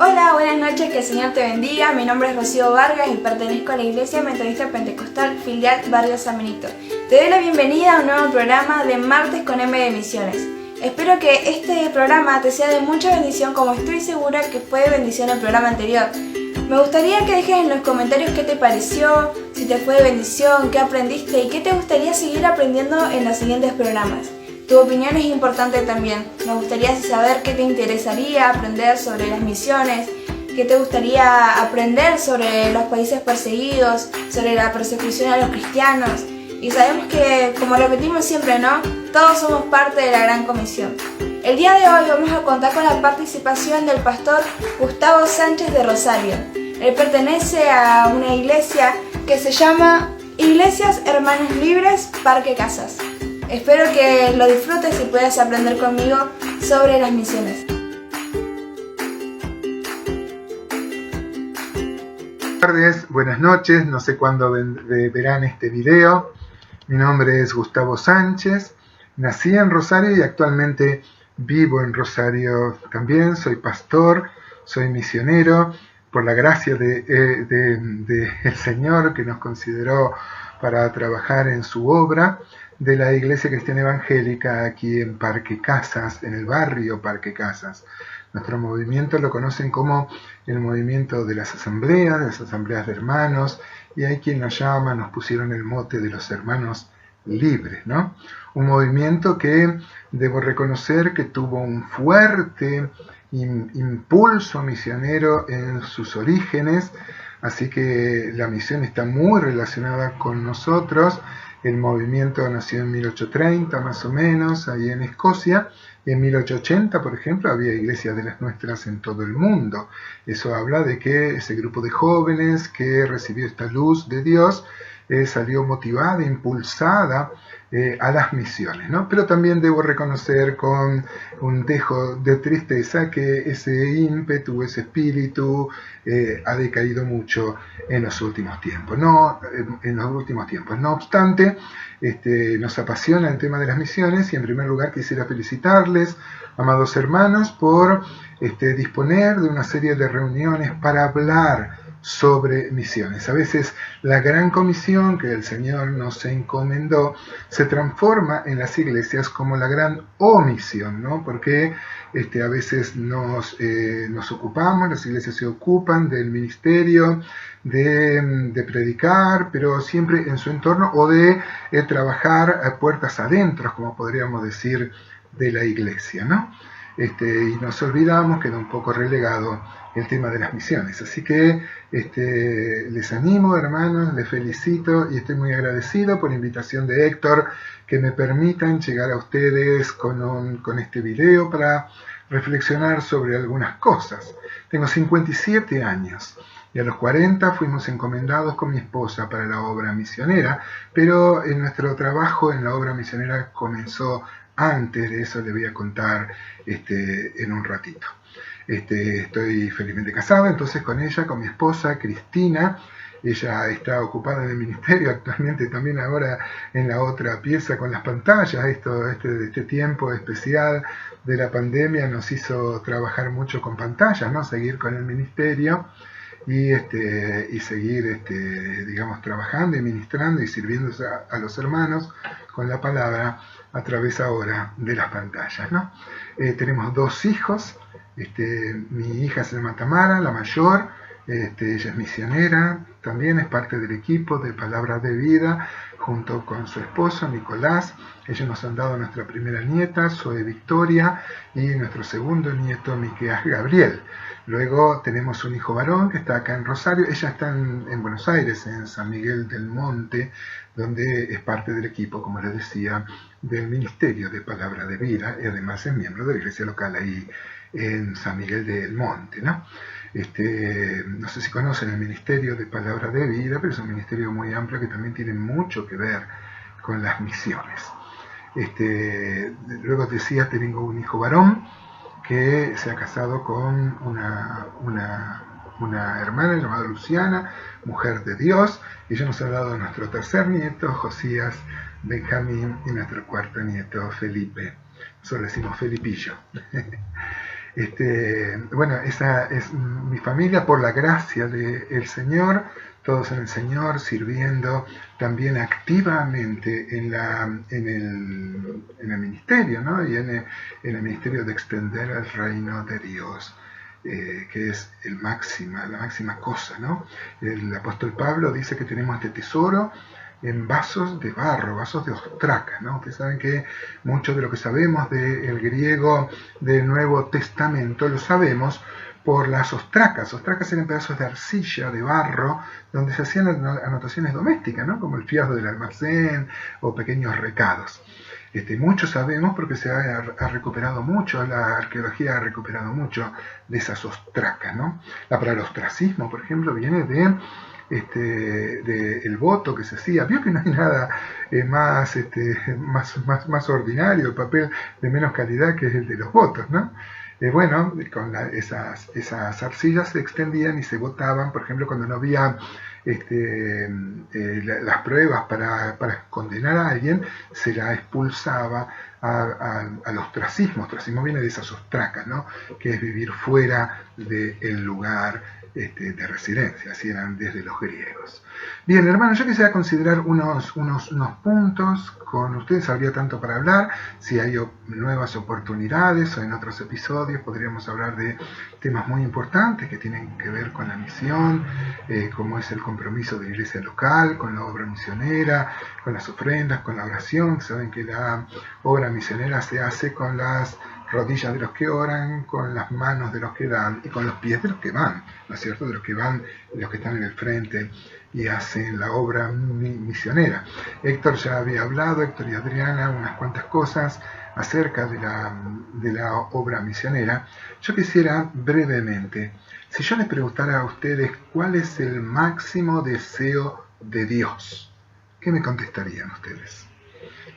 Hola, buenas noches, que el Señor te bendiga. Mi nombre es Rocío Vargas y pertenezco a la Iglesia Metodista Pentecostal Filial Barrio San Benito. Te doy la bienvenida a un nuevo programa de Martes con M de Misiones. Espero que este programa te sea de mucha bendición, como estoy segura que fue de bendición el programa anterior. Me gustaría que dejes en los comentarios qué te pareció, si te fue de bendición, qué aprendiste y qué te gustaría seguir aprendiendo en los siguientes programas. Tu opinión es importante también. Me gustaría saber qué te interesaría aprender sobre las misiones, qué te gustaría aprender sobre los países perseguidos, sobre la persecución a los cristianos. Y sabemos que, como repetimos siempre, ¿no? Todos somos parte de la Gran Comisión. El día de hoy vamos a contar con la participación del pastor Gustavo Sánchez de Rosario. Él pertenece a una iglesia que se llama Iglesias Hermanos Libres Parque Casas. Espero que lo disfrutes y puedas aprender conmigo sobre las misiones. Buenas tardes, buenas noches, no sé cuándo verán este video. Mi nombre es Gustavo Sánchez, nací en Rosario y actualmente vivo en Rosario también. Soy pastor, soy misionero, por la gracia del Señor que nos consideró para trabajar en su obra, de la Iglesia Cristiana Evangélica aquí en Parque Casas, en el barrio Parque Casas. Nuestro movimiento lo conocen como el movimiento de las asambleas de hermanos, y hay quien nos llama, nos pusieron el mote de los hermanos libres, ¿no? Un movimiento que debo reconocer que tuvo un fuerte impulso misionero en sus orígenes, así que la misión está muy relacionada con nosotros. El movimiento nació en 1830 más o menos, ahí en Escocia. En 1880, por ejemplo, había iglesias de las nuestras en todo el mundo. Eso habla de que ese grupo de jóvenes que recibió esta luz de Dios salió motivada, impulsada a las misiones, ¿no? Pero también debo reconocer con un dejo de tristeza que ese ímpetu, ese espíritu ha decaído mucho en los últimos tiempos. No obstante, nos apasiona el tema de las misiones, y en primer lugar quisiera felicitarles, amados hermanos, por disponer de una serie de reuniones para hablar sobre misiones. A veces la gran comisión que el Señor nos encomendó se transforma en las iglesias como la gran omisión, ¿no? Porque a veces nos ocupamos, las iglesias se ocupan del ministerio, de predicar, pero siempre en su entorno, o de trabajar a puertas adentro, como podríamos decir, de la iglesia, ¿no? Y nos olvidamos, queda un poco relegado el tema de las misiones. Así que les animo, hermanos, les felicito y estoy muy agradecido por la invitación de Héctor, que me permitan llegar a ustedes con este video para reflexionar sobre algunas cosas. Tengo 57 años y a los 40 fuimos encomendados con mi esposa para la obra misionera, pero nuestro trabajo en la obra misionera comenzó antes de eso. Le voy a contar en un ratito. Estoy felizmente casado entonces con ella, con mi esposa Cristina. Ella está ocupada en el ministerio actualmente, también ahora en la otra pieza con las pantallas. Este tiempo especial de la pandemia nos hizo trabajar mucho con pantallas, ¿no? Seguir con el ministerio y seguir trabajando y ministrando y sirviendo a los hermanos con la palabra a través ahora de las pantallas, ¿no? Tenemos 2 hijos. Mi hija se llama Tamara, la mayor. Ella es misionera, también es parte del equipo de Palabra de Vida, junto con su esposo Nicolás. Ellos nos han dado nuestra primera nieta, Zoe Victoria, y nuestro segundo nieto, Miqueas Gabriel. Luego tenemos un hijo varón que está acá en Rosario. Ella está en Buenos Aires, en San Miguel del Monte, donde es parte del equipo, como les decía, del Ministerio de Palabra de Vida, y además es miembro de la iglesia local ahí en San Miguel del Monte, ¿no? No sé si conocen el Ministerio de Palabra de Vida, pero es un ministerio muy amplio que también tiene mucho que ver con las misiones. Luego decía, tengo un hijo varón que se ha casado con una hermana llamada Luciana, mujer de Dios. Ella nos ha dado nuestro tercer nieto, Josías Benjamín, y nuestro cuarto nieto, Felipe. Nosotros le decimos Felipillo. Bueno, esa es mi familia por la gracia del Señor, todos en el Señor, sirviendo también activamente en el ministerio, ¿no? Y en el ministerio de extender el reino de Dios. Que es la máxima cosa, ¿no? El apóstol Pablo dice que tenemos este tesoro en vasos de barro, vasos de ostraca, ¿no? Ustedes saben que mucho de lo que sabemos del griego del Nuevo Testamento lo sabemos por las ostracas. Ostracas eran pedazos de arcilla, de barro, donde se hacían anotaciones domésticas, ¿no? Como el fiado del almacén o pequeños recados. Mucho sabemos porque se ha recuperado mucho, la arqueología ha recuperado mucho de esas ostracas, ¿no? La palabra ostracismo, por ejemplo, viene de el voto que se hacía. Vio que no hay nada más ordinario, el papel de menos calidad que es el de los votos, ¿no? Bueno, con esas arcillas se extendían y se votaban, por ejemplo, cuando no había las pruebas para condenar a alguien, se la expulsaba al ostracismo. Ostracismo viene de esas ostracas, ¿no? Que es vivir fuera del lugar de residencia, así eran desde los griegos. Bien, hermanos, yo quisiera considerar unos puntos con ustedes. Habría tanto para hablar. Si hay nuevas oportunidades o en otros episodios podríamos hablar de temas muy importantes que tienen que ver con la misión, como es el compromiso de la iglesia local, con la obra misionera, con las ofrendas, con la oración. Saben que la obra misionera se hace con las rodillas de los que oran, con las manos de los que dan y con los pies de los que van, ¿no es cierto? De los que van, de los que están en el frente y hacen la obra misionera. Héctor ya había hablado, Héctor y Adriana, unas cuantas cosas acerca de la obra misionera. Yo quisiera brevemente, si yo les preguntara a ustedes cuál es el máximo deseo de Dios, ¿qué me contestarían ustedes?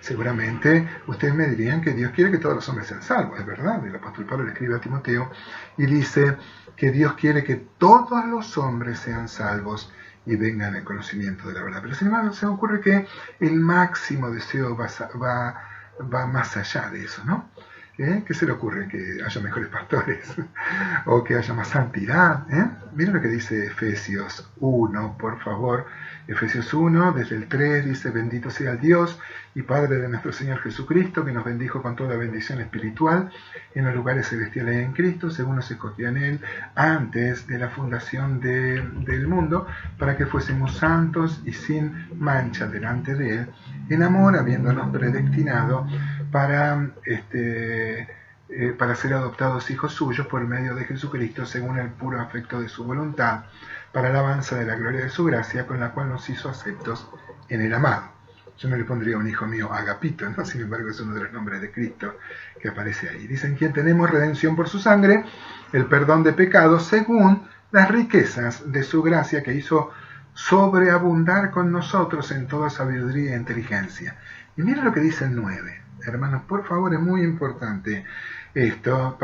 Seguramente ustedes me dirían que Dios quiere que todos los hombres sean salvos, es verdad. El apóstol Pablo le escribe a Timoteo y dice que Dios quiere que todos los hombres sean salvos y vengan al conocimiento de la verdad. Pero sin embargo se me ocurre que el máximo deseo va más allá de eso, ¿no? ¿Qué se le ocurre? Que haya mejores pastores o que haya más santidad. Miren lo que dice Efesios 1, por favor. Efesios 1, desde el 3, dice: bendito sea el Dios y Padre de nuestro Señor Jesucristo, que nos bendijo con toda bendición espiritual en los lugares celestiales en Cristo, según nos escogió en Él antes de la fundación del mundo, para que fuésemos santos y sin mancha delante de Él, en amor, habiéndonos predestinado para ser adoptados hijos suyos por medio de Jesucristo, según el puro afecto de su voluntad, para alabanza de la gloria de su gracia, con la cual nos hizo aceptos en el amado. Yo no le pondría a un hijo mío Agapito, ¿no? Sin embargo es uno de los nombres de Cristo que aparece ahí. Dicen: quien tenemos redención por su sangre, el perdón de pecados, según las riquezas de su gracia, que hizo sobreabundar con nosotros en toda sabiduría e inteligencia. Y mira lo que dice el 9. Hermanos, por favor, es muy importante esto.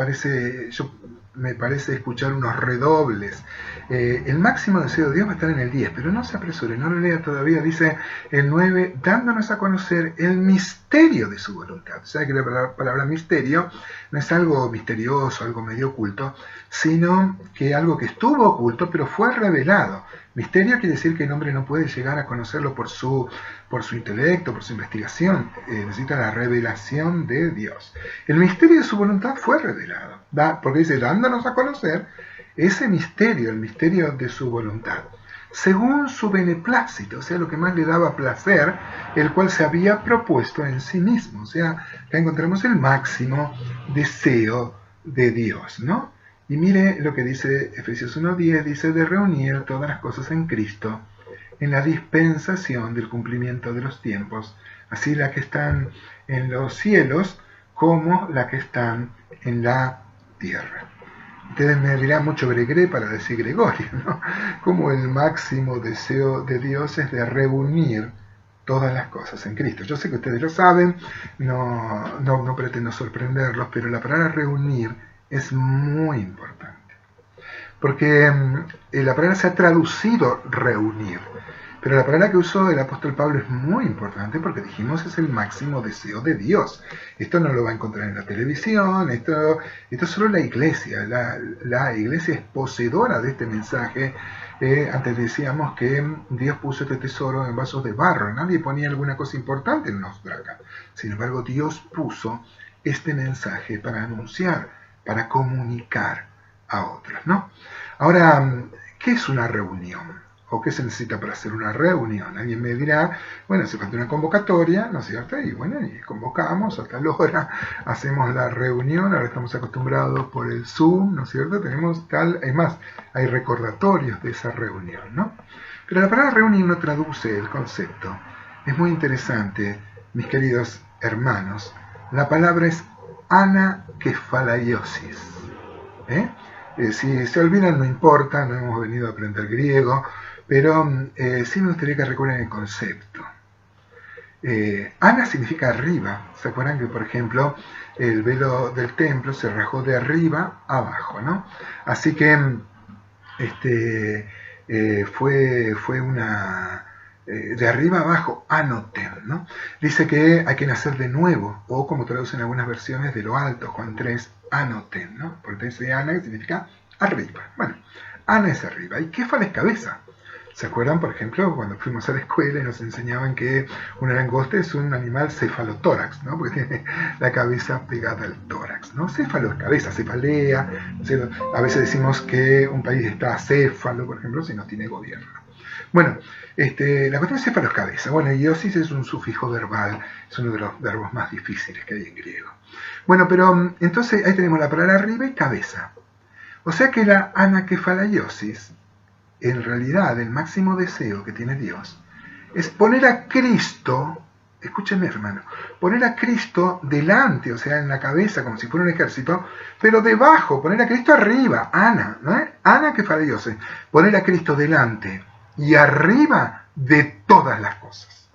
Me parece escuchar unos redobles. El máximo deseo de Dios va a estar en el 10, pero no se apresure, no lo lea todavía. Dice el 9, dándonos a conocer el misterio de su voluntad. O sea que la palabra misterio no es algo misterioso, algo medio oculto, sino que algo que estuvo oculto, pero fue revelado. Misterio quiere decir que el hombre no puede llegar a conocerlo por su intelecto, por su investigación. Necesita la revelación de Dios. El misterio de su voluntad fue revelado, porque dice, dándonos a conocer ese misterio, el misterio de su voluntad, según su beneplácito, o sea, lo que más le daba placer, el cual se había propuesto en sí mismo. O sea, acá encontramos el máximo deseo de Dios, ¿no? Y mire lo que dice Efesios 1:10, dice: de reunir todas las cosas en Cristo, en la dispensación del cumplimiento de los tiempos, así las que están en los cielos como las que están en la tierra. Ustedes me dirán mucho Gregorio para decir Gregorio, ¿no? Como el máximo deseo de Dios es de reunir todas las cosas en Cristo. Yo sé que ustedes lo saben, no pretendo sorprenderlos, pero la palabra reunir es muy importante, porque la palabra se ha traducido reunir, Pero la palabra que usó el apóstol Pablo es muy importante porque dijimos es el máximo deseo de Dios. Esto no lo va a encontrar en la televisión, esto es solo la iglesia. La iglesia es poseedora de este mensaje. Antes decíamos que Dios puso este tesoro en vasos de barro. Nadie ponía alguna cosa importante en una placa. Sin embargo, Dios puso este mensaje para anunciar, para comunicar a otros, ¿no? Ahora, ¿qué es una reunión? ¿O qué se necesita para hacer una reunión? Alguien me dirá, bueno, se falta una convocatoria, ¿no es cierto? Y bueno, y convocamos a tal hora, hacemos la reunión, ahora estamos acostumbrados por el Zoom, ¿no es cierto? Tenemos es más, hay recordatorios de esa reunión, ¿no? Pero la palabra reunión no traduce el concepto. Es muy interesante, mis queridos hermanos. La palabra es anakefalaiosis. Si se olvidan, no importa, no hemos venido a aprender griego, pero sí me gustaría que recuerden el concepto. Ana significa arriba. ¿Se acuerdan que, por ejemplo, el velo del templo se rajó de arriba a abajo, ¿no? Así que fue una... de arriba a abajo, anoten, ¿no? Dice que hay que nacer de nuevo, o como traducen algunas versiones, de lo alto, Juan 3, anoten, ¿no? Porque dice ana, que significa arriba. Bueno, ana es arriba. ¿Y kéfala es cabeza? ¿Se acuerdan, por ejemplo, cuando fuimos a la escuela y nos enseñaban que una langosta es un animal cefalotórax, ¿no? Porque tiene la cabeza pegada al tórax, ¿no? Céfalo es cabeza, cefalea, ¿no? A veces decimos que un país está acéfalo, por ejemplo, si no tiene gobierno. Bueno, la cuestión es céfalo es cabeza. Bueno, iosis es un sufijo verbal, es uno de los verbos más difíciles que hay en griego. Bueno, pero entonces ahí tenemos la palabra arriba y cabeza. O sea que la anakefalaiosis, en realidad el máximo deseo que tiene Dios, es poner a Cristo, escúchenme hermano, poner a Cristo delante, o sea, en la cabeza, como si fuera un ejército, pero debajo, poner a Cristo arriba, ana, ¿no? Anakefalaiosis, poner a Cristo delante y arriba de todas las cosas.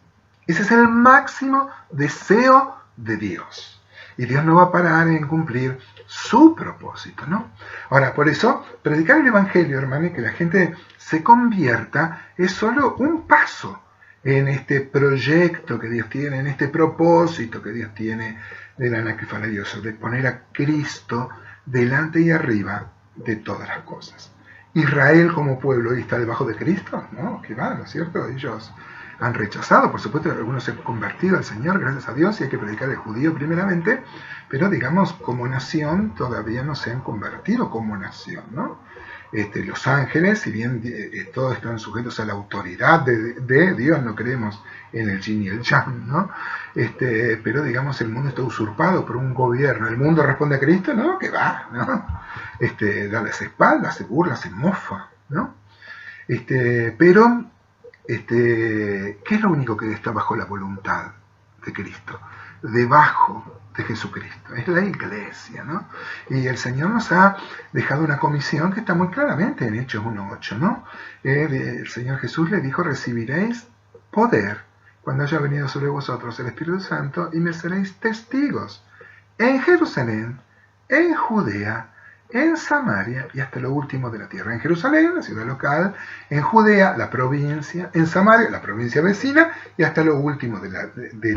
Ese es el máximo deseo de Dios. Y Dios no va a parar en cumplir su propósito, ¿no? Ahora, por eso, predicar el Evangelio, hermano, y que la gente se convierta, es solo un paso en este proyecto que Dios tiene, en este propósito que Dios tiene del anakefalaiosis, de poner a Cristo delante y arriba de todas las cosas. Israel como pueblo hoy está debajo de Cristo, ¿no? Que va, ¿no es cierto? Ellos han rechazado, por supuesto, algunos se han convertido al Señor, gracias a Dios, y hay que predicar el judío primeramente, pero digamos, como nación, todavía no se han convertido como nación, ¿no? Los ángeles, si bien todos están sujetos a la autoridad de Dios, no creemos en el yin y el yang, ¿no? Pero digamos, el mundo está usurpado por un gobierno. ¿El mundo responde a Cristo? No, que va, ¿no? Da las espaldas, se burla, se mofa, ¿no? Pero ¿qué es lo único que está bajo la voluntad de Cristo? Debajo de Jesucristo. Es la iglesia, ¿no? Y el Señor nos ha dejado una comisión que está muy claramente en Hechos 1:8, ¿no? El Señor Jesús le dijo, recibiréis poder cuando haya venido sobre vosotros el Espíritu Santo y me seréis testigos en Jerusalén, en Judea, en Samaria y hasta lo último de la tierra. En Jerusalén, la ciudad local, en Judea, la provincia, en Samaria, la provincia vecina y hasta lo último de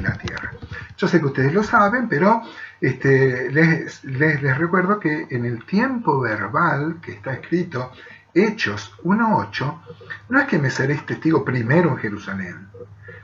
la tierra. Yo sé que ustedes lo saben, pero les recuerdo que en el tiempo verbal que está escrito, Hechos 1:8, no es que me seréis testigo primero en Jerusalén.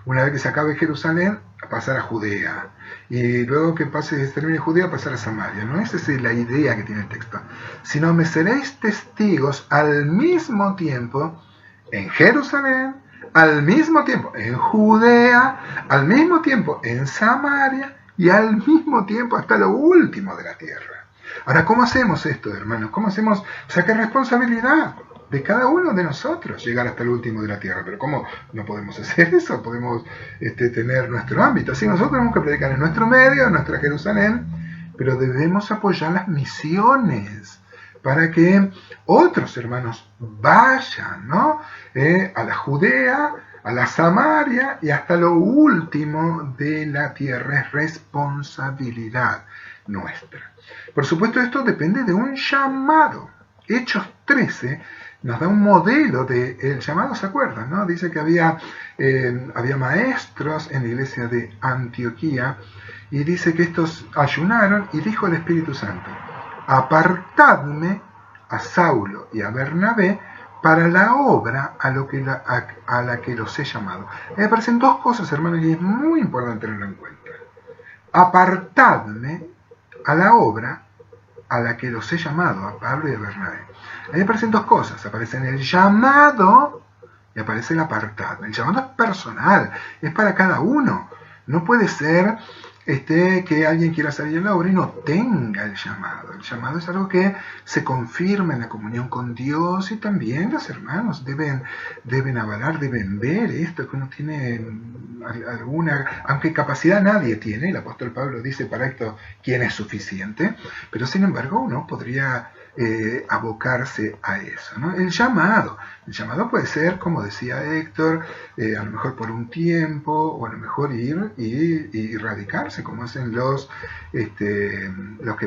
Una vez que se acabe Jerusalén, a pasar a Judea. Y luego que termine Judea, pasar a Samaria. No esa es la idea que tiene el texto. Sino me seréis testigos al mismo tiempo en Jerusalén, al mismo tiempo en Judea, al mismo tiempo en Samaria y al mismo tiempo hasta lo último de la tierra. Ahora, ¿cómo hacemos esto, hermanos? ¿Cómo hacemos? O sea, ¿qué responsabilidad de cada uno de nosotros llegar hasta el último de la tierra? Pero ¿cómo no podemos hacer eso? Podemos tener nuestro ámbito. Así nosotros tenemos que predicar en nuestro medio, en nuestra Jerusalén, pero debemos apoyar las misiones para que otros hermanos vayan, ¿no? A la Judea, a la Samaria y hasta lo último de la tierra. Es responsabilidad nuestra. Por supuesto, esto depende de un llamado. Hechos 13 nos da un modelo del llamado, ¿se acuerdan? ¿No? Dice que había maestros en la iglesia de Antioquía, y dice que estos ayunaron y dijo el Espíritu Santo: apartadme a Saulo y a Bernabé para la obra a la que los he llamado. Me parecen dos cosas, hermanos, y es muy importante tenerlo en cuenta. Apartadme a la obra a la que los he llamado, a Pablo y a Bernabé. Ahí aparecen dos cosas: aparece el llamado y aparece el apartado. El llamado es personal, es para cada uno. No puede ser que alguien quiera salir a la obra y no tenga el llamado. El llamado es algo que se confirma en la comunión con Dios, y también los hermanos deben avalar, deben ver esto, que uno tiene alguna, aunque capacidad nadie tiene. El apóstol Pablo dice: para esto, ¿quién es suficiente? Pero sin embargo uno podría abocarse a eso, ¿no? El llamado puede ser, como decía Héctor, a lo mejor por un tiempo, o a lo mejor ir y radicarse, como hacen los que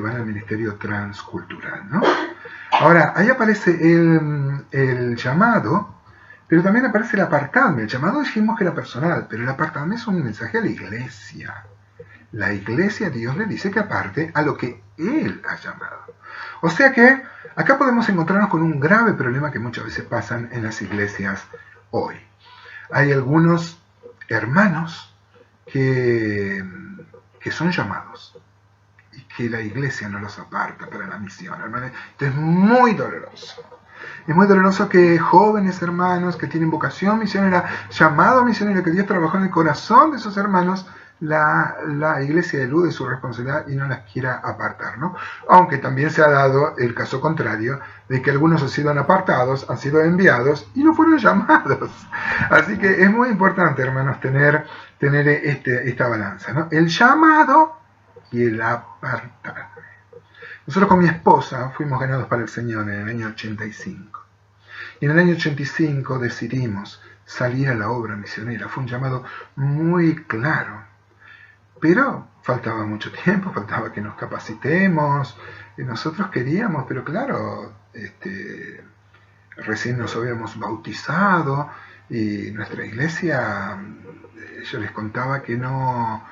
van al ministerio transcultural, ¿no? Ahora, ahí aparece el llamado, pero también aparece el apartarme. El llamado dijimos que era personal, pero el apartarme es un mensaje a la iglesia. La iglesia, Dios le dice que aparte a lo que Él ha llamado. O sea que acá podemos encontrarnos con un grave problema que muchas veces pasan en las iglesias hoy. Hay algunos hermanos que son llamados y que la iglesia no los aparta para la misión, hermanos. Esto es muy doloroso. Es muy doloroso que jóvenes hermanos que tienen vocación misionera, llamado misionero, que Dios trabajó en el corazón de esos hermanos, la iglesia elude su responsabilidad y no las quiera apartar, ¿no? Aunque también se ha dado el caso contrario, de que algunos han sido apartados, han sido enviados y no fueron llamados. Así que es muy importante, hermanos, tener esta balanza, ¿no? El llamado y el apartar. Nosotros con mi esposa fuimos ganados para el Señor en el año 85. Y en el año 85 decidimos salir a la obra misionera. Fue un llamado muy claro. Pero faltaba mucho tiempo, faltaba que nos capacitemos. Y nosotros queríamos, pero claro, recién nos habíamos bautizado, y nuestra iglesia, yo les contaba que no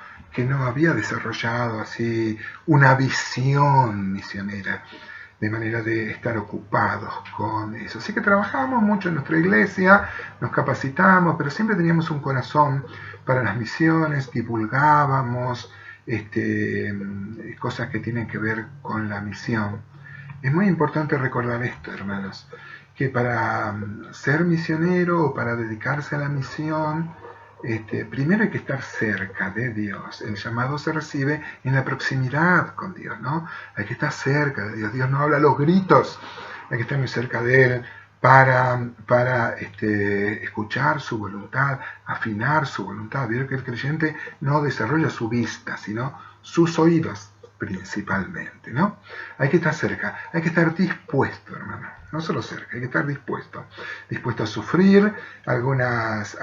había desarrollado así una visión misionera, de manera de estar ocupados con eso. Así que trabajábamos mucho en nuestra iglesia, nos capacitamos, pero siempre teníamos un corazón para las misiones, divulgábamos cosas que tienen que ver con la misión. Es muy importante recordar esto, hermanos, que para ser misionero o para dedicarse a la misión, primero hay que estar cerca de Dios. El llamado se recibe en la proximidad con Dios, ¿no? Hay que estar cerca de Dios. Dios no habla a los gritos, hay que estar muy cerca de Él para escuchar su voluntad, afinar su voluntad. Vieron que el creyente no desarrolla su vista, sino sus oídos principalmente, ¿no? Hay que estar cerca, hay que estar dispuesto, hermano. No solo cerca, hay que estar dispuesto a sufrir algunas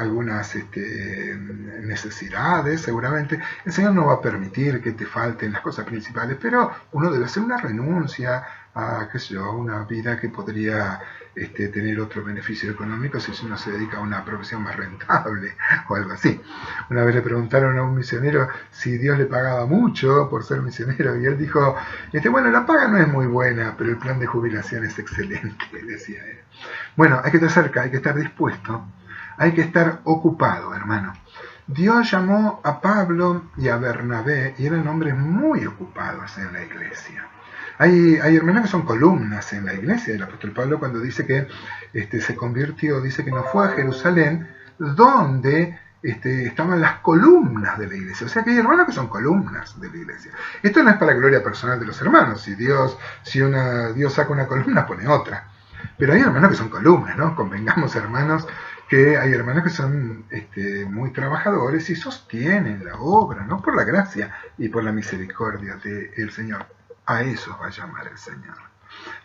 necesidades. Seguramente el Señor no va a permitir que te falten las cosas principales, pero uno debe hacer una renuncia a, una vida que podría tener otro beneficio económico si uno se dedica a una profesión más rentable o algo así. Una vez le preguntaron a un misionero si Dios le pagaba mucho por ser misionero, y él dijo, bueno, la paga no es muy buena, pero el plan de jubilación es excelente, decía él. Bueno, hay que estar cerca, hay que estar dispuesto, hay que estar ocupado, hermano. Dios llamó a Pablo y a Bernabé, y eran hombres muy ocupados en la iglesia. Hay hermanos que son columnas en la iglesia. El apóstol Pablo, cuando dice que se convirtió, dice que no fue a Jerusalén, donde estaban las columnas de la iglesia. O sea que hay hermanos que son columnas de la iglesia. Esto no es para gloria personal de los hermanos. Si Dios saca una columna, pone otra. Pero hay hermanos que son columnas, ¿no? Convengamos, hermanos, que hay hermanos que son muy trabajadores y sostienen la obra, ¿no? Por la gracia y por la misericordia del Señor. A eso va a llamar el Señor.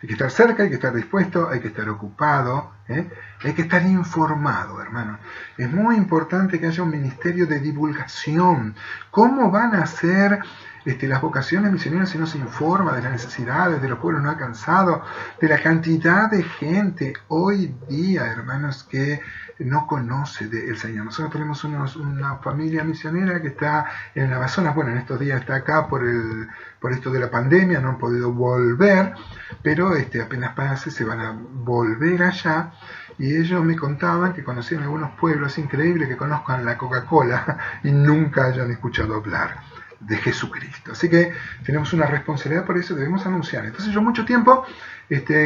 Hay que estar cerca, hay que estar dispuesto, hay que estar ocupado, hay que estar informado, hermano. Es muy importante que haya un ministerio de divulgación. ¿Cómo van a ser las vocaciones misioneras si no se informa de las necesidades de los pueblos no alcanzados, de la cantidad de gente hoy día, hermanos, que no conoce del Señor. Nosotros tenemos una familia misionera que está en el Amazonas, bueno, en estos días está acá por esto de la pandemia, no han podido volver, pero apenas pase se van a volver allá, y ellos me contaban que conocían algunos pueblos, es increíble que conozcan la Coca-Cola y nunca hayan escuchado hablar de Jesucristo. Así que tenemos una responsabilidad, por eso debemos anunciar. Entonces yo mucho tiempo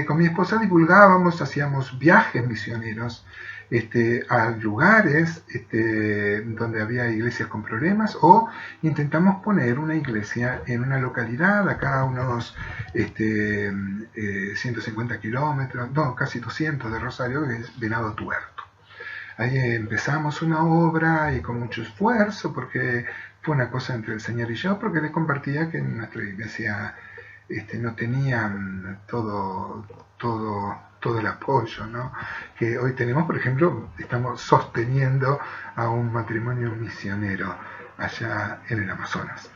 con mi esposa divulgábamos, hacíamos viajes misioneros a lugares donde había iglesias con problemas, o intentamos poner una iglesia en una localidad acá a unos 150 kilómetros, no, casi 200 de Rosario, que es Venado Tuerto. Ahí empezamos una obra y con mucho esfuerzo, porque fue una cosa entre el Señor y yo, porque les compartía que en nuestra iglesia no tenían todo el apoyo, ¿no?, que hoy tenemos. Por ejemplo, estamos sosteniendo a un matrimonio misionero allá en el Amazonas.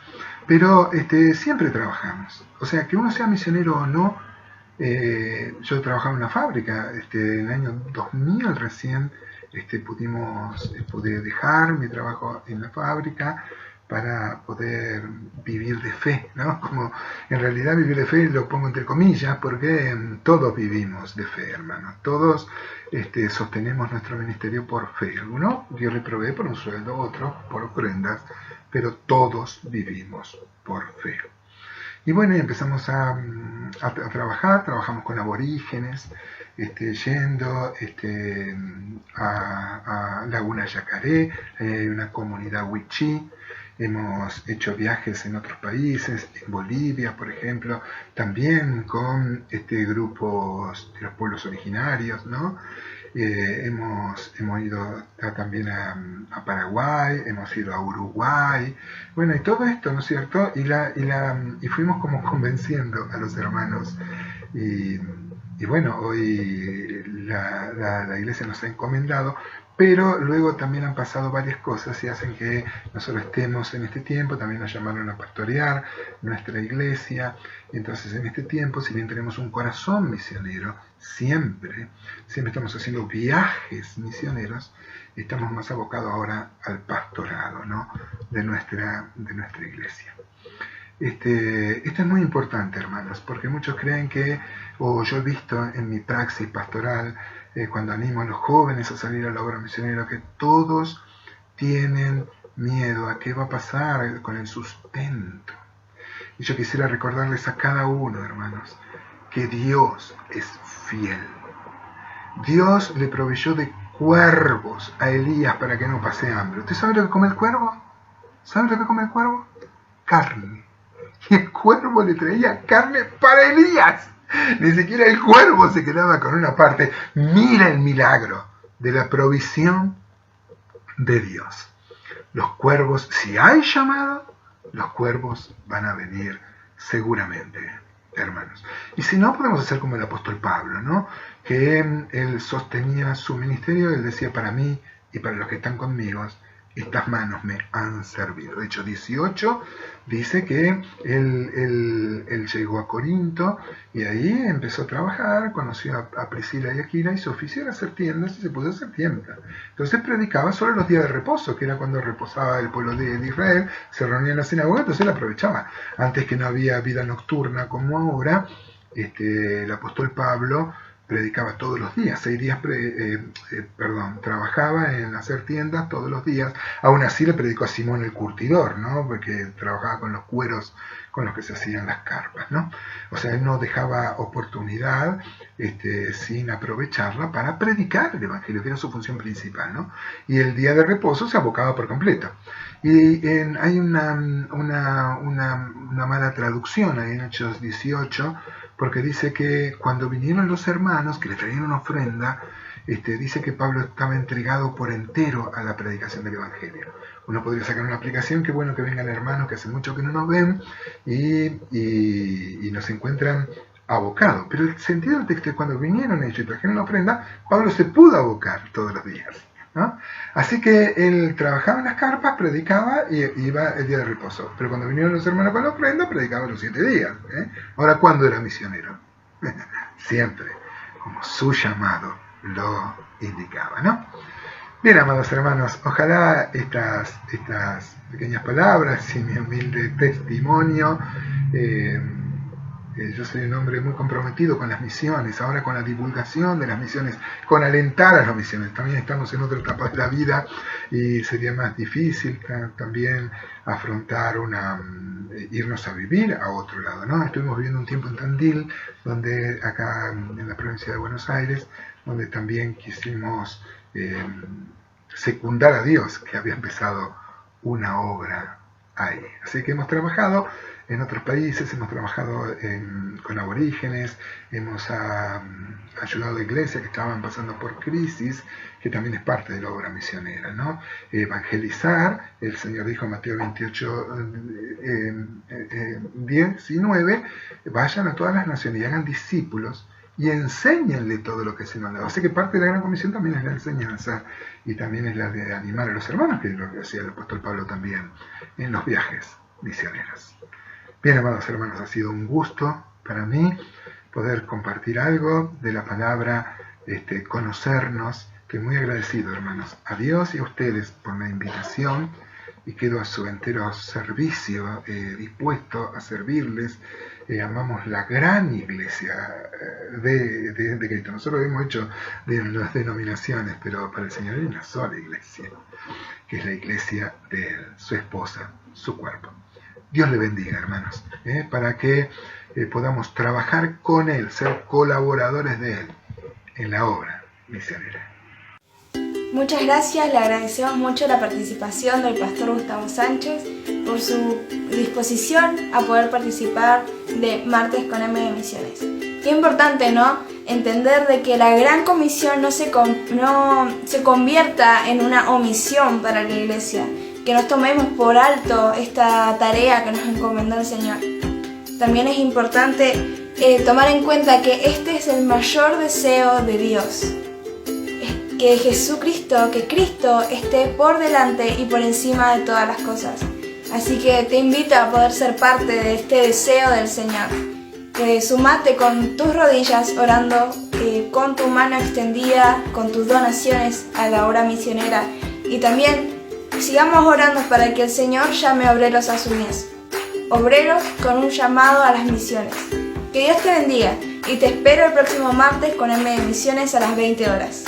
Pero siempre trabajamos. O sea, que uno sea misionero o no, yo trabajaba en una fábrica, en el año 2000 recién pude dejar mi trabajo en la fábrica para poder vivir de fe, ¿no? Como en realidad vivir de fe lo pongo entre comillas, porque todos vivimos de fe, hermanos. Todos sostenemos nuestro ministerio por fe. Algunos Dios le provee por un sueldo, otros por ofrendas, pero todos vivimos por fe. Y bueno, empezamos a trabajar, trabajamos con aborígenes, yendo a Laguna Yacaré, hay una comunidad wichí. Hemos hecho viajes en otros países, en Bolivia, por ejemplo, también con grupos de los pueblos originarios, ¿no? Hemos ido también a Paraguay, hemos ido a Uruguay, bueno, y todo esto, ¿no es cierto? Y fuimos como convenciendo a los hermanos, y bueno, hoy la iglesia nos ha encomendado. Pero luego también han pasado varias cosas y hacen que nosotros estemos en este tiempo. También nos llamaron a pastorear nuestra iglesia. Entonces en este tiempo, si bien tenemos un corazón misionero, siempre estamos haciendo viajes misioneros, estamos más abocados ahora al pastorado, ¿no?, de nuestra iglesia. Esto es muy importante, hermanos, porque muchos creen que, o yo he visto en mi praxis pastoral, cuando animo a los jóvenes a salir a la obra misionera, que todos tienen miedo a qué va a pasar con el sustento. Y yo quisiera recordarles a cada uno, hermanos, que Dios es fiel. Dios le proveyó de cuervos a Elías para que no pase hambre. ¿Usted sabe lo que come el cuervo? ¿Sabe lo que come el cuervo? Carne. Y el cuervo le traía carne para Elías. Ni siquiera el cuervo se quedaba con una parte. Mira el milagro de la provisión de Dios. Los cuervos, si hay llamado, los cuervos van a venir seguramente, hermanos. Y si no, podemos hacer como el apóstol Pablo, ¿no?, que él sostenía su ministerio. Él decía: para mí y para los que están conmigo, estas manos me han servido. De hecho, 18 dice que él llegó a Corinto y ahí empezó a trabajar, conoció a Priscila y Aquila, y su oficio era hacer tiendas, y se puso a hacer tiendas. Entonces predicaba solo los días de reposo, que era cuando reposaba el pueblo de Israel, se reunía en la sinagoga, entonces él aprovechaba. Antes, que no había vida nocturna como ahora, el apóstol Pablo predicaba todos los días, 6 días, trabajaba en hacer tiendas todos los días. Aún así le predicó a Simón el curtidor, ¿no?, porque trabajaba con los cueros con los que se hacían las carpas, ¿no? O sea, él no dejaba oportunidad sin aprovecharla para predicar el evangelio, que era su función principal, ¿no? Y el día de reposo se abocaba por completo. Y hay una mala traducción ahí en Hechos 18, porque dice que cuando vinieron los hermanos que le traían una ofrenda, dice que Pablo estaba entregado por entero a la predicación del evangelio. Uno podría sacar una aplicación: qué bueno que vengan hermanos que hace mucho que no nos ven y nos encuentran abocados. Pero el sentido del texto es: cuando vinieron ellos y trajeron la ofrenda, Pablo se pudo abocar todos los días. ¿no? Así que él trabajaba en las carpas, predicaba y iba el día de reposo. Pero cuando vinieron los hermanos con la ofrenda, predicaba los 7 días. Ahora, ¿cuándo era misionero? Siempre, como su llamado lo indicaba, ¿no? Bien, amados hermanos, ojalá estas pequeñas palabras y mi humilde testimonio, yo soy un hombre muy comprometido con las misiones, ahora con la divulgación de las misiones, con alentar a las misiones. También estamos en otra etapa de la vida y sería más difícil también afrontar irnos a vivir a otro lado, ¿no? Estuvimos viviendo un tiempo en Tandil, donde acá en la provincia de Buenos Aires, donde también quisimos secundar a Dios, que había empezado una obra ahí. Así que hemos trabajado en otros países, hemos trabajado con aborígenes, hemos ayudado a iglesias que estaban pasando por crisis, que también es parte de la obra misionera, ¿no? Evangelizar, el Señor dijo en Mateo 28, 19, vayan a todas las naciones y hagan discípulos y enséñenle todo lo que se nos ha dado. Así que parte de la gran comisión también es la enseñanza y también es la de animar a los hermanos, que es lo que hacía el apóstol Pablo también en los viajes misioneros. Bien, amados hermanos, ha sido un gusto para mí poder compartir algo de la palabra, conocernos, que muy agradecido, hermanos, a Dios y a ustedes por la invitación y quedo a su entero servicio, dispuesto a servirles. Amamos la gran iglesia de Cristo. Nosotros hemos hecho de las denominaciones, pero para el Señor hay una sola iglesia, que es la iglesia de Él, su esposa, su cuerpo. Dios le bendiga, hermanos, para que podamos trabajar con Él, ser colaboradores de Él en la obra misionera. Muchas gracias, le agradecemos mucho la participación del pastor Gustavo Sánchez por su disposición a poder participar de Martes con M de Misiones. Qué importante, ¿no? Entender de que la gran comisión no se convierta en una omisión para la iglesia, que nos tomemos por alto esta tarea que nos encomendó el Señor. También es importante tomar en cuenta que este es el mayor deseo de Dios, que Jesucristo, que Cristo esté por delante y por encima de todas las cosas. Así que te invito a poder ser parte de este deseo del Señor. Sumate con tus rodillas orando, con tu mano extendida, con tus donaciones a la obra misionera. Y también sigamos orando para que el Señor llame obreros a su mies. Obreros con un llamado a las misiones. Que Dios te bendiga y te espero el próximo martes con M de Misiones a las 20 horas.